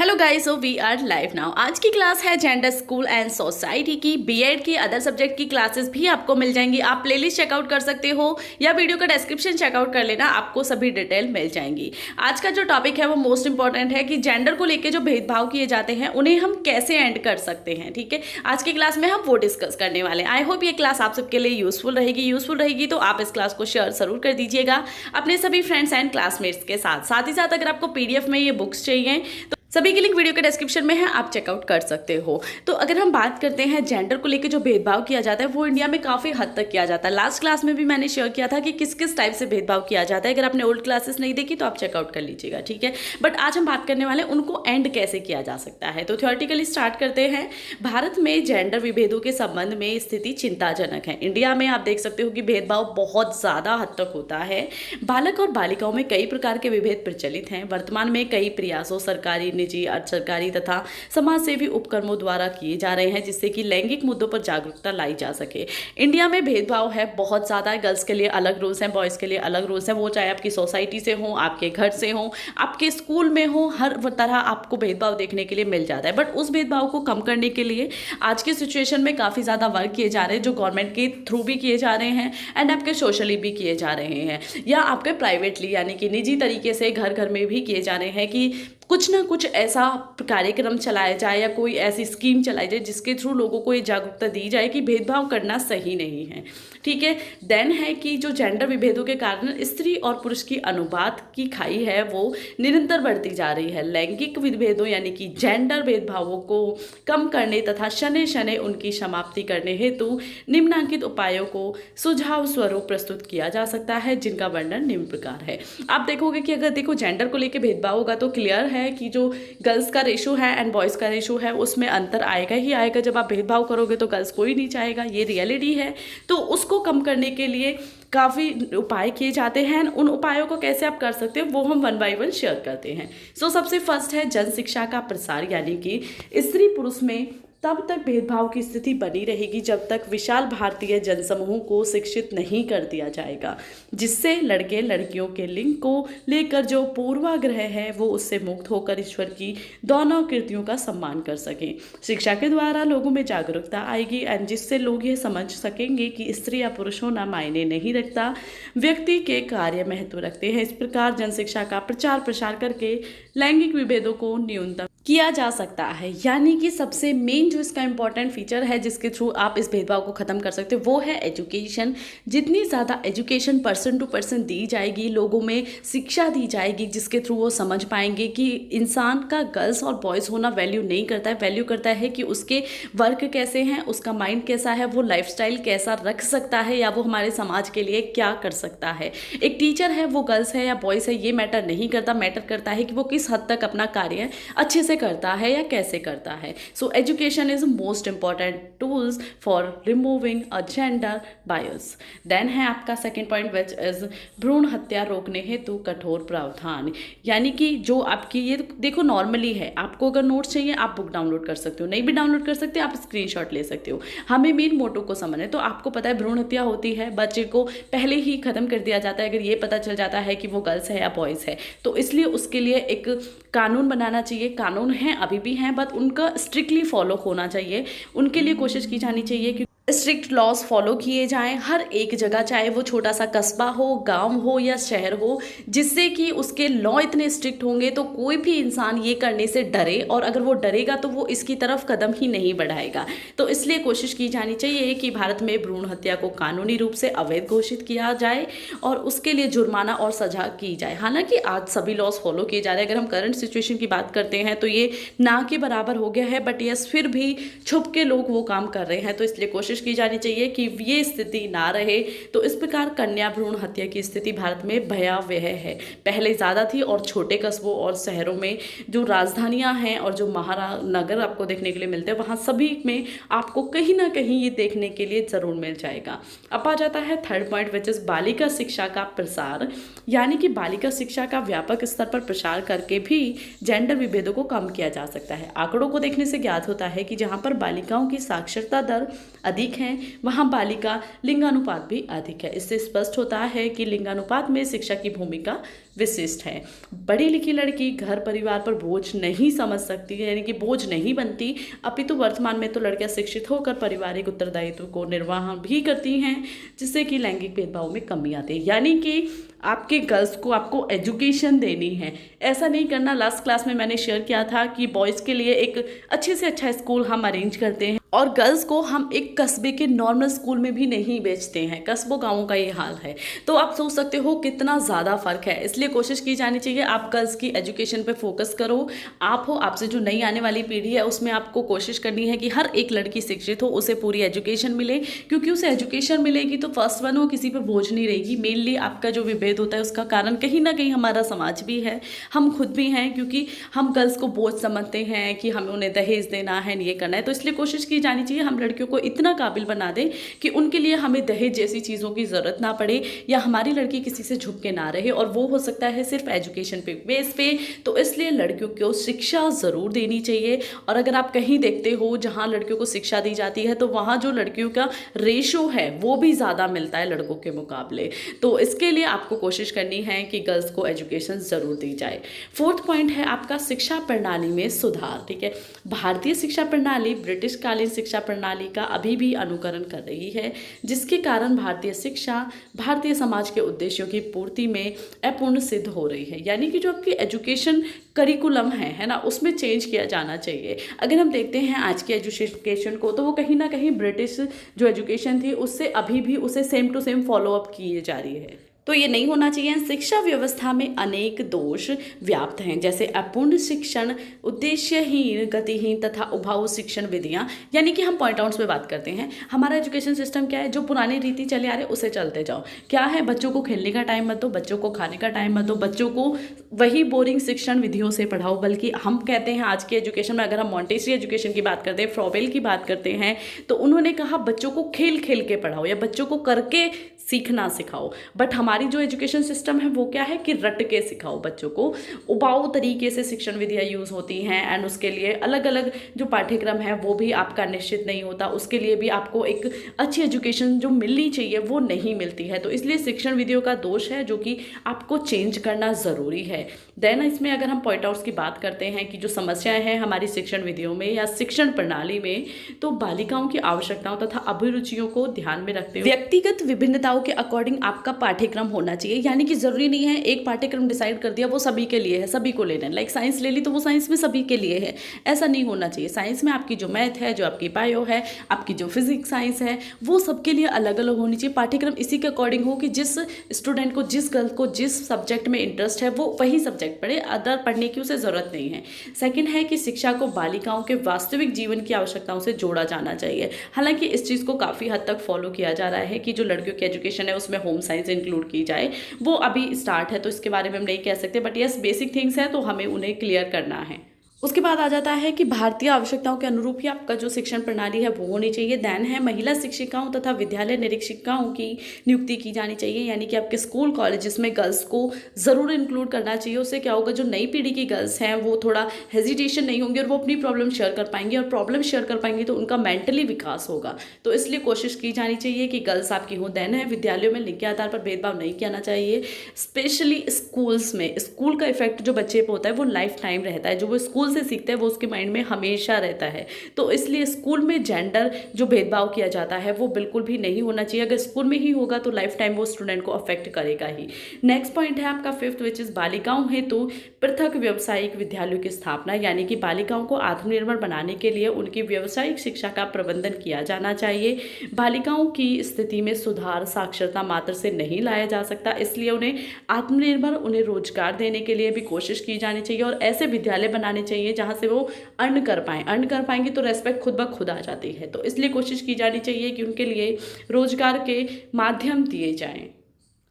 Hello guys, so we are live now. आज की class है जेंडर स्कूल एंड सोसाइटी की। बीएड की अदर सब्जेक्ट की क्लासेस भी आपको मिल जाएंगी। आप प्लेलिस्ट चेकआउट कर सकते हो या वीडियो का डिस्क्रिप्शन चेकआउट कर लेना, आपको सभी डिटेल मिल जाएंगी। आज का जो टॉपिक है वो मोस्ट इंपॉर्टेंट है कि जेंडर को लेकर जो भेदभाव किए जाते हैं उन्हें हम कैसे एंड कर सकते हैं। ठीक है, आज की क्लास में हम वो डिस्कस करने वाले हैं। आई होप ये क्लास आप सबके लिए यूजफुल रहेगी तो आप इस क्लास को शेयर जरूर कर दीजिएगा अपने सभी फ्रेंड्स एंड क्लासमेट्स के साथ ही साथ अगर आपको पीडीएफ में ये बुक्स चाहिए तो सभी की लिंक वीडियो के डिस्क्रिप्शन में है, आप चेकआउट कर सकते हो। तो अगर हम बात करते हैं जेंडर को लेकर जो भेदभाव किया जाता है वो इंडिया में काफ़ी हद तक किया जाता है। लास्ट क्लास में भी मैंने शेयर किया था कि किस किस टाइप से भेदभाव किया जाता है। अगर आपने ओल्ड क्लासेस नहीं देखी तो आप चेकआउट कर लीजिएगा, ठीक है। बट आज हम बात करने वाले उनको एंड कैसे किया जा सकता है। तो थ्योरेटिकली स्टार्ट करते हैं। भारत में जेंडर विभेदों के संबंध में स्थिति चिंताजनक है। इंडिया में आप देख सकते हो कि भेदभाव बहुत ज़्यादा हद तक होता है। बालक और बालिकाओं में कई प्रकार के विभेद प्रचलित हैं। वर्तमान में कई प्रयासों सरकारी, निजी, अर्ध सरकारी तथा समाज सेवी उपक्रमों द्वारा किए जा रहे हैं जिससे कि लैंगिक मुद्दों पर जागरूकता लाई जा सके। इंडिया में भेदभाव है बहुत ज़्यादा। गर्ल्स के लिए अलग रूल्स हैं, बॉयज़ के लिए अलग रूल्स हैं। वो चाहे आपकी सोसाइटी से हो, आपके घर से हो, आपके स्कूल में हो, हर तरह आपको भेदभाव देखने के लिए मिल जाता है। बट उस भेदभाव को कम करने के लिए आज की सिचुएशन में काफ़ी ज़्यादा वर्क किए जा रहे हैं, जो गवर्नमेंट के थ्रू भी किए जा रहे हैं एंड आपके सोशली भी किए जा रहे हैं या आपके प्राइवेटली यानी कि निजी तरीके से घर घर में भी किए जा रहे हैं कि कुछ ना कुछ ऐसा कार्यक्रम चलाया जाए या कोई ऐसी स्कीम चलाई जाए जिसके थ्रू लोगों को ये जागरूकता दी जाए कि भेदभाव करना सही नहीं है। ठीक है, देन है कि जो जेंडर विभेदों के कारण स्त्री और पुरुष की अनुपात की खाई है वो निरंतर बढ़ती जा रही है। लैंगिक विभेदों यानी कि जेंडर भेदभावों को कम करने तथा शनै शनै उनकी समाप्ति करने हेतु निम्नलिखित उपायों को सुझाव स्वरूप प्रस्तुत किया जा सकता है, जिनका वर्णन निम्न प्रकार है। आप देखोगे कि अगर देखो जेंडर को लेकर भेदभाव होगा तो क्लियर है कि जो गर्ल्स का रेशो है एंड बॉयज़ का रेशो है उसमें अंतर आएगा ही आएगा। जब आप भेदभाव करोगे तो गर्ल्स कोई नहीं चाहेगा, ये रियलिटी है। तो उसको कम करने के लिए काफ़ी उपाय किए जाते हैं। उन उपायों को कैसे आप कर सकते हो वो हम वन बाय वन शेयर करते हैं। सबसे फर्स्ट है जन शिक्षा का प्रसार, यानी कि स्त्री पुरुष में तब तक भेदभाव की स्थिति बनी रहेगी जब तक विशाल भारतीय जनसमूह को शिक्षित नहीं कर दिया जाएगा, जिससे लड़के लड़कियों के लिंग को लेकर जो पूर्वाग्रह है वो उससे मुक्त होकर ईश्वर की दोनों कृतियों का सम्मान कर सकें। शिक्षा के द्वारा लोगों में जागरूकता आएगी एंड जिससे लोग ये समझ सकेंगे कि स्त्री या पुरुष होना मायने नहीं रखता, व्यक्ति के कार्य महत्व रखते हैं। इस प्रकार जन शिक्षा का प्रचार प्रसार करके लैंगिक विभेदों को न्यूनतम किया जा सकता है। यानी कि सबसे मेन जो इसका इंपॉर्टेंट फीचर है जिसके थ्रू आप इस भेदभाव को ख़त्म कर सकते हो वो है एजुकेशन। जितनी ज़्यादा एजुकेशन पर्सन टू पर्सन दी जाएगी, लोगों में शिक्षा दी जाएगी जिसके थ्रू वो समझ पाएंगे कि इंसान का गर्ल्स और बॉयज़ होना वैल्यू नहीं करता है। वैल्यू करता है कि उसके वर्क कैसे हैं, उसका माइंड कैसा है, वो लाइफस्टाइल कैसा रख सकता है या वो हमारे समाज के लिए क्या कर सकता है। एक टीचर है वो गर्ल्स है या बॉयज़ है ये मैटर नहीं करता, मैटर करता है कि वो किस हद तक अपना कार्य अच्छे से करता है या कैसे करता है। So education is most important tools for removing a gender bias. Then है आपका सेकंड पॉइंट विच इज भ्रूण हत्या रोकने हेतु कठोर प्रावधान। यानी कि जो आपकी ये देखो नॉर्मली है, आपको अगर नोट्स चाहिए आप बुक डाउनलोड कर सकते हो, नहीं भी डाउनलोड कर सकते आप स्क्रीनशॉट ले सकते हो। हमें मेन मोटो को समझना है। तो आपको पता है भ्रूण हत्या होती है, बच्चे को पहले ही खत्म कर दिया जाता है अगर ये पता चल जाता है कि वो गर्ल्स है या बॉयज़ है। तो इसलिए उसके लिए एक कानून बनाना चाहिए। कानून हैं अभी भी हैं बट उनका स्ट्रिक्टली फॉलो होना चाहिए। उनके लिए कोशिश की जानी चाहिए कि स्ट्रिक्ट लॉज फॉलो किए जाएं हर एक जगह, चाहे वो छोटा सा कस्बा हो, गांव हो या शहर हो, जिससे कि उसके लॉ इतने स्ट्रिक्ट होंगे तो कोई भी इंसान ये करने से डरे, और अगर वो डरेगा तो वो इसकी तरफ कदम ही नहीं बढ़ाएगा। तो इसलिए कोशिश की जानी चाहिए कि भारत में भ्रूण हत्या को कानूनी रूप से अवैध घोषित किया जाए और उसके लिए जुर्माना और सजा की जाए। हालांकि आज सभी लॉज फॉलो किए जा रहे हैं। अगर हम करंट सिचुएशन की बात करते हैं तो ये ना के बराबर हो गया है, बट यस फिर भी छुप के लोग वो काम कर रहे हैं। तो इसलिए कोशिश की जानी चाहिए कि ये स्थिति ना रहे। तो इस प्रकार कन्या भ्रूण हत्या की स्थिति भारत में भयावह है। पहले ज़्यादा थी और छोटे कस्बों और शहरों में जो राजधानियां हैं और जो महानगर आपको देखने के लिए मिलते हैं वहाँ सभी में आपको कहीं ना कहीं ये देखने के लिए ज़रूर मिल जाएगा। अब आ जाता है थर्ड पॉइंट विच इज़ बालिका शिक्षा का प्रसार। यानी कि बालिका शिक्षा का व्यापक स्तर पर प्रसार करके भी जेंडर विभेदों को कम किया जा सकता है। आंकड़ों को देखने से ज्ञात होता है कि जहाँ पर बालिकाओं की साक्षरता दर अधिक अधिक हैं वहाँ बालिका लिंगानुपात भी अधिक है। इससे स्पष्ट होता है कि लिंगानुपात में शिक्षा की भूमिका विशिष्ट है। पढ़ी लिखी लड़की घर परिवार पर बोझ नहीं समझ सकती है, यानी कि बोझ नहीं बनती, अपितु वर्तमान में तो लड़कियां शिक्षित होकर पारिवारिक उत्तरदायित्व को निर्वाह भी करती हैं, जिससे कि लैंगिक भेदभाव में कमी आती है। यानी कि आपके गर्ल्स को आपको एजुकेशन देनी है, ऐसा नहीं करना। लास्ट क्लास में मैंने शेयर किया था कि बॉयज़ के लिए एक अच्छे से अच्छा स्कूल हम अरेंज करते हैं और गर्ल्स को हम एक कस्बे के नॉर्मल स्कूल में भी नहीं भेजते हैं। कस्बों गाँवों का ये हाल है। तो आप सोच सकते हो कितना ज़्यादा फ़र्क है। इसलिए कोशिश की जानी चाहिए आप गर्ल्स की एजुकेशन पे फोकस करो। आप हो, आपसे जो नई आने वाली पीढ़ी है उसमें आपको कोशिश करनी है कि हर एक लड़की शिक्षित हो, उसे पूरी एजुकेशन मिले, क्योंकि उसे एजुकेशन मिलेगी तो फर्स्ट वन वो किसी पे बोझ नहीं रहेगी। मेनली आपका जो विभेद होता है उसका कारण कहीं ना कहीं हमारा समाज भी है, हम खुद भी हैं, क्योंकि हम गर्ल्स को बोझ समझते हैं कि हमें उन्हें दहेज देना है, ये करना है। तो इसलिए कोशिश की जानी चाहिए हम लड़कियों को इतना काबिल बना दें कि उनके लिए हमें दहेज जैसी चीज़ों की ज़रूरत ना पड़े, या हमारी लड़की किसी से झुक के ना रहे, और वो हो सकता है सिर्फ एजुकेशन पे बेस पे। तो इसलिए लड़कियों को शिक्षा ज़रूर देनी चाहिए। और अगर आप कहीं देखते हो जहाँ लड़कियों को शिक्षा दी जाती है तो वहाँ जो लड़कियों का रेशो है वो भी ज़्यादा मिलता है लड़कों के मुकाबले। तो इसके लिए आपको कोशिश करनी है कि गर्ल्स को एजुकेशन ज़रूर दी जाए। फोर्थ पॉइंट है आपका शिक्षा प्रणाली में सुधार। ठीक है, भारतीय शिक्षा प्रणाली ब्रिटिश कालीन शिक्षा प्रणाली का अभी भी अनुकरण कर रही है, जिसके कारण भारतीय शिक्षा भारतीय समाज के उद्देश्यों की पूर्ति में अपूर्ण सिद्ध हो रही है। यानी कि जो आपकी एजुकेशन करिकुलम है ना, उसमें चेंज किया जाना चाहिए। अगर हम देखते हैं आज के एजुकेशन को तो वो कहीं ना कहीं ब्रिटिश जो एजुकेशन थी उससे अभी भी उसे same to same follow up किए जा रही है। तो ये नहीं होना चाहिए। शिक्षा व्यवस्था में अनेक दोष व्याप्त हैं, जैसे अपूर्ण शिक्षण, उद्देश्यहीन, गतिहीन तथा उबाऊ शिक्षण विधियां। यानी कि हम पॉइंट आउट्स पे बात करते हैं। हमारा एजुकेशन सिस्टम क्या है, जो पुरानी रीति चले आ रहे उसे चलते जाओ। क्या है, बच्चों को खेलने का टाइम मत दो, बच्चों को खाने का टाइम मत दो, बच्चों को वही बोरिंग शिक्षण विधियों से पढ़ाओ। बल्कि हम कहते हैं आज के एजुकेशन में, अगर हम मॉन्टेसरी एजुकेशन की बात करते हैं, फ्रॉबेल की बात करते हैं, तो उन्होंने कहा बच्चों को खेल खेल के पढ़ाओ या बच्चों को करके सीखना सिखाओ। बट हमारी जो एजुकेशन सिस्टम है वो क्या है कि रट के सिखाओ बच्चों को। उबाऊ तरीके से शिक्षण विधियाँ यूज़ होती हैं एंड उसके लिए अलग अलग जो पाठ्यक्रम है वो भी आपका निश्चित नहीं होता। उसके लिए भी आपको एक अच्छी एजुकेशन जो मिलनी चाहिए वो नहीं मिलती है। तो इसलिए शिक्षण विधियों का दोष है जो कि आपको चेंज करना ज़रूरी है। देन इसमें अगर हम पॉइंट आउट्स की बात करते हैं कि जो समस्याएं हैं हमारी शिक्षण विधियों में या शिक्षण प्रणाली में, तो बालिकाओं की आवश्यकताओं तथा अभिरुचियों को ध्यान में रखते हुए व्यक्तिगत विभिन्नताओं के अकॉर्डिंग आपका पाठ्यक्रम होना चाहिए। यानी कि जरूरी नहीं है एक पाठ्यक्रम डिसाइड कर दिया वो सभी के लिए है, सभी को लेना है। लाइक साइंस ले ली तो वो साइंस में सभी के लिए है, ऐसा नहीं होना चाहिए। साइंस में आपकी जो मैथ है, जो आपकी बायो है, आपकी जो फिजिक्स साइंस है, वो सबके लिए अलग अलग होनी चाहिए। पाठ्यक्रम इसी के अकॉर्डिंग हो कि जिस स्टूडेंट को, जिस गर्ल को जिस सब्जेक्ट में इंटरेस्ट है वो वही सब्जेक्ट पढ़े, अदर पढ़ने की उसे ज़रूरत नहीं है। सेकंड है कि शिक्षा को बालिकाओं के वास्तविक जीवन की आवश्यकताओं से जोड़ा जाना चाहिए। हालांकि इस चीज़ को काफ़ी हद तक फॉलो किया जा रहा है कि जो लड़कियों की एजुकेशन है उसमें होम साइंस इंक्लूड की जाए, वो अभी स्टार्ट है तो इसके बारे में हम नहीं कह सकते, बट यस बेसिक थिंग्स हैं तो हमें उन्हें क्लियर करना है। उसके बाद आ जाता है कि भारतीय आवश्यकताओं के अनुरूप ही आपका जो शिक्षण प्रणाली है वो होनी चाहिए। देन है महिला शिक्षिकाओं तथा विद्यालय निरीक्षिकाओं की नियुक्ति की जानी चाहिए। यानी कि आपके स्कूल कॉलेजेस में गर्ल्स को ज़रूर इंक्लूड करना चाहिए। उससे क्या होगा, जो नई पीढ़ी की गर्ल्स हैं वो थोड़ा हेजिटेशन नहीं होंगी और वो अपनी प्रॉब्लम शेयर कर पाएंगी, और प्रॉब्लम शेयर कर पाएंगी तो उनका मेंटली विकास होगा। तो इसलिए कोशिश की जानी चाहिए कि गर्ल्स आपकी हों। देन है विद्यालयों में लिंग के आधार पर भेदभाव नहीं किया चाहिए, स्पेशली स्कूल्स में। स्कूल का इफेक्ट जो बच्चे पर होता है वो लाइफ टाइम रहता है, जो वो स्कूल से सीखते हैं वो उसके माइंड में हमेशा रहता है। तो इसलिए स्कूल में जेंडर जो भेदभाव किया जाता है वो बिल्कुल भी नहीं होना चाहिए। अगर स्कूल में ही होगा तो लाइफ टाइम वो स्टूडेंट को अफेक्ट करेगा ही। नेक्स्ट पॉइंट है आपका फिफ्थ, विच इज बालिकाओं हेतु पृथक व्यावसायिक विद्यालयों की स्थापना। यानी कि बालिकाओं को आत्मनिर्भर बनाने के लिए उनकी व्यावसायिक शिक्षा का प्रबंधन किया जाना चाहिए। बालिकाओं की स्थिति में सुधार साक्षरता मात्र से नहीं लाया जा सकता, इसलिए उन्हें आत्मनिर्भर, उन्हें रोजगार देने के लिए भी कोशिश की जानी चाहिए और ऐसे विद्यालय बनाने चाहिए जहाँ से वो अर्न कर पाएँ। अर्न कर पाएंगे तो रेस्पेक्ट खुद ब खुद आ जाती है। तो इसलिए कोशिश की जानी चाहिए कि उनके लिए रोजगार के माध्यम दिए जाएं।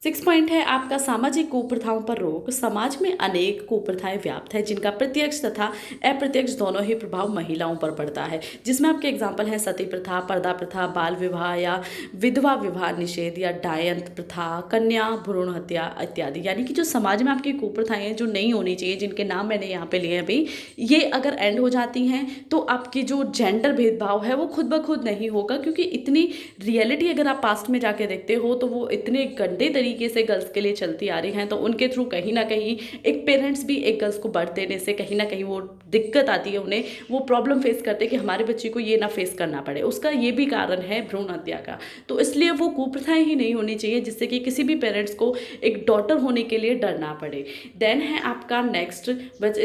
6 पॉइंट है आपका सामाजिक कुप्रथाओं पर रोक। समाज में अनेक कुप्रथाएं व्याप्त है जिनका प्रत्यक्ष तथा अप्रत्यक्ष दोनों ही प्रभाव महिलाओं पर पड़ता है, जिसमें आपके एग्जाम्पल हैं सती प्रथा, पर्दा प्रथा, बाल विवाह या विधवा विवाह निषेध या डायंत प्रथा, कन्या भ्रूण हत्या इत्यादि। यानी कि जो समाज में आपकी कुप्रथाएं हैं जो नहीं होनी चाहिए, जिनके नाम मैंने यहाँ पे लिए हैं भाई, ये अगर एंड हो जाती हैं तो आपकी जो जेंडर भेदभाव है वो खुद ब खुद नहीं होगा, क्योंकि इतनी रियलिटी अगर आप पास्ट में जाके देखते हो तो वो इतने गंदे तरीके से गर्ल्स के लिए चलती आ रही हैं, तो उनके थ्रू कहीं ना कहीं एक पेरेंट्स भी एक गर्ल्स को बर्थ देने से कहीं ना कहीं वो दिक्कत आती है, उन्हें वो प्रॉब्लम फेस करते हैं कि हमारे बच्चे को ये ना फेस करना पड़े। उसका ये भी कारण है भ्रूण हत्या का। तो इसलिए वो कुप्रथाएं ही नहीं होनी चाहिए जिससे कि किसी भी पेरेंट्स को एक डॉटर होने के लिए डरना पड़े। देन है आपका नेक्स्ट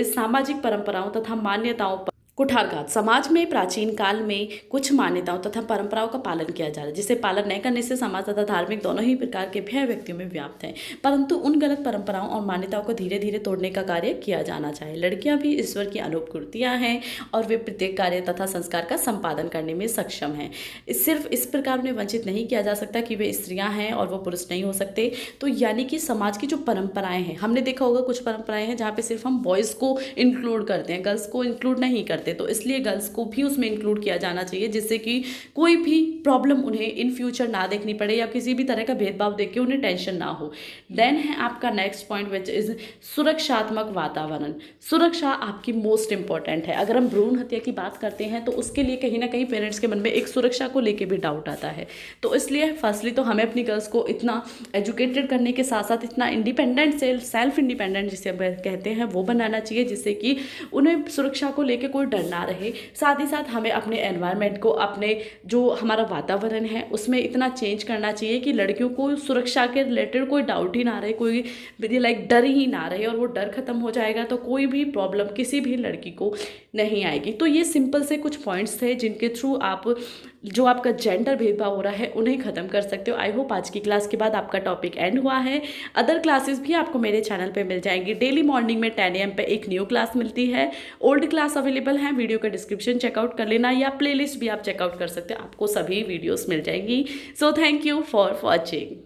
सामाजिक परंपराओं तथा मान्यताओं पर कुठारघात। समाज में प्राचीन काल में कुछ मान्यताओं तथा परंपराओं का पालन किया जा रहा है, जिसे पालन नहीं करने से समाज तथा धार्मिक दोनों ही प्रकार के भय व्यक्तियों में व्याप्त हैं, परंतु उन गलत परंपराओं और मान्यताओं को धीरे धीरे तोड़ने का कार्य किया जाना चाहिए। लड़कियां भी ईश्वर की अनुकृतियां हैं और वे प्रत्येक कार्य तथा संस्कार का संपादन करने में सक्षम हैं। सिर्फ इस प्रकार उन्हें वंचित नहीं किया जा सकता कि वे स्त्रियाँ हैं और वो पुरुष नहीं हो सकते। तो यानी कि समाज की जो परंपराएं हैं, हमने देखा होगा कुछ परंपराएं हैं जहाँ पे सिर्फ हम बॉयज़ को इंक्लूड करते हैं, गर्ल्स को इंक्लूड नहीं करते, तो इसलिए गर्ल्स को भी उसमें इंक्लूड किया जाना चाहिए जिससे कि कोई भी प्रॉब्लम उन्हें इन फ्यूचर ना देखनी पड़े या किसी भी तरह का भेदभाव देख के उन्हें टेंशन ना हो। देन है आपका नेक्स्ट पॉइंट विच इज सुरक्षात्मक वातावरण। सुरक्षा आपकी मोस्ट इंपॉर्टेंट है। अगर हम भ्रूण हत्या की बात करते हैं तो उसके लिए कहीं ना कहीं पेरेंट्स के मन में एक सुरक्षा को लेकर भी डाउट आता है। तो इसलिए फर्स्टली तो हमें अपनी गर्ल्स को इतना एजुकेटेड करने के साथ साथ इतना इंडिपेंडेंट सेल्फ इंडिपेंडेंट जिसे कहते हैं वो बनाना चाहिए जिससे कि उन्हें सुरक्षा को लेकर कोई डर ना रहे। साथ ही साथ हमें अपने एनवायरनमेंट को, अपने जो हमारा वातावरण है उसमें इतना चेंज करना चाहिए कि लड़कियों को सुरक्षा के रिलेटेड कोई डाउट ही ना रहे, कोई डर ही ना रहे, और वो डर खत्म हो जाएगा तो कोई भी प्रॉब्लम किसी भी लड़की को नहीं आएगी। तो ये सिंपल से कुछ पॉइंट्स थे जिनके थ्रू आप जो आपका जेंडर भेदभाव हो रहा है उन्हें ख़त्म कर सकते हो। आई होप आज की क्लास के बाद आपका टॉपिक एंड हुआ है। अदर क्लासेस भी आपको मेरे चैनल पे मिल जाएंगी। डेली मॉर्निंग में 10 AM पे एक न्यू क्लास मिलती है। ओल्ड क्लास अवेलेबल है, वीडियो का डिस्क्रिप्शन चेकआउट कर लेना या प्लेलिस्ट भी आप चेकआउट कर सकते हो, आपको सभी वीडियोस मिल जाएंगी। So thank you for watching.